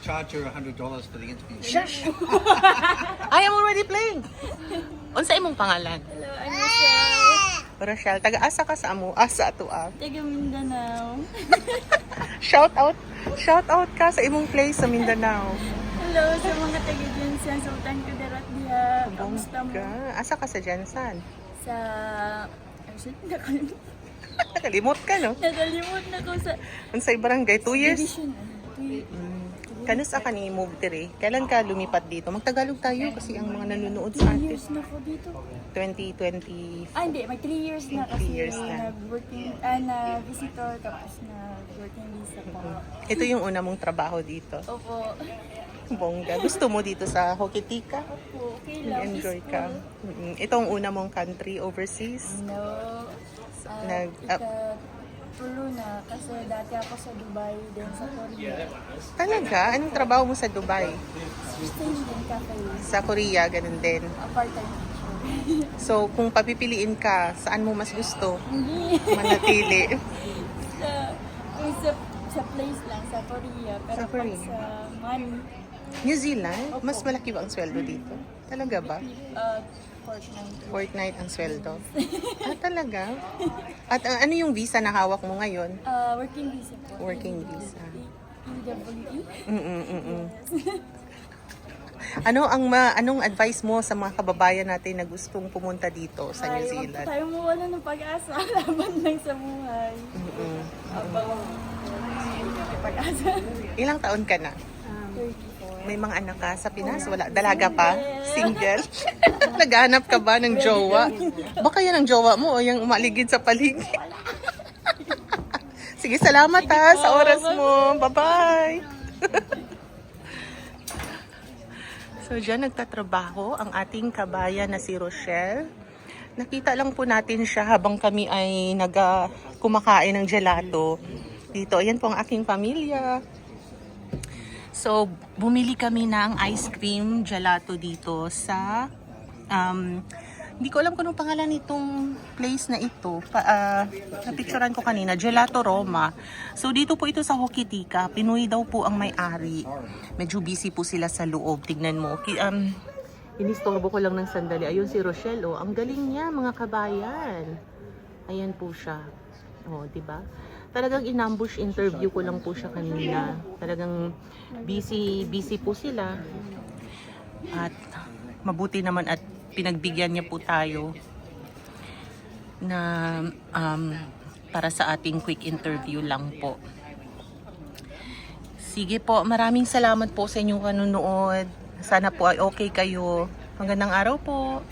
Charge her $100 for the interview. Shush! I am already playing. Unsa imong pangalan? Hello, I'm Rochelle. Rochelle, taga-asa ka sa amo, asa ato ah. Taga Mindanao. Shout out ka sa imong place sa Mindanao. Hello sa mga taga Jensen, Sultan Kudarat diha. Kamusta mo? Asa ka sa Jansan? Sa... Ay, shit, nakalimut. Nakalimot ka, no? Nakalimut na ko sa... Unsay barangay? 2 years? Division. Kanus ka ni move dire? Kailan ka lumipat dito? Magtagalog tayo kasi ang mga nanonood sa 3 atin. years na ko dito. 2020. Ah, hindi. May 3 years na kasi 3 years na. nag-working, na-visitor, tapos nag-working visa po. Ito yung una mong trabaho dito. Opo. Bongga. Gusto mo dito sa Hokitika? Opo, okay lang. Enjoy ka. Peaceful. Ito ang una mong country overseas? No. Tulo na kasi dati ako sa Dubai din sa Korea. Talaga? Anong trabaho mo sa Dubai? Same din cafe. Sa Korea, ganun din. Part-time teacher. So, kung papipiliin ka, saan mo mas gusto Hindi. manatili? sa place lang, sa Korea. Pero Sa Korea. pag sa money, New Zealand? Mas malaki ba ang sweldo dito? Talaga ba? Fortnite. Fortnight ang sweldo. Talaga? At ano yung visa na hawak mo ngayon? Working visa po. Working visa. EWE. Anong advice mo sa mga kababayan natin na gustong pumunta dito sa New Huwag Zealand? tayo mawala ng pag-asa. Laban lang sa buhay. Abang pag-asa. Ilang taon ka na? 34. May mga anak ka sa Pinas? Wala? Dalaga pa? Single? Naghahanap ka ba ng jowa? Baka yan ang jowa mo o yung umaligid sa paligid? Sige, salamat ha sa oras mo. Bye-bye! So, dyan nagtatrabaho ang ating kabayan na si Rochelle. Nakita lang po natin siya habang kami ay kumakain ng gelato. Dito, ayan po ang aking pamilya. So, bumili kami ng ice cream gelato dito sa, hindi ko alam kung anong pangalan nitong place na ito. Napicturean ko kanina, Gelato Roma. So, dito po ito sa Hokitika. Pinoy daw po ang may-ari. Medyo busy po sila sa loob. Tignan mo. Inistorbo ko lang ng sandali. Ayun si Rochelle, oh. Ang galing niya, mga kabayan. Ayan po siya. Oh, diba? Talagang in-ambush interview ko lang po siya kanina. Talagang busy po sila. At mabuti naman at pinagbigyan niya po tayo na para sa ating quick interview lang po. Sige po, maraming salamat po sa inyong kanunood. Sana po ay okay kayo. Magandang araw po.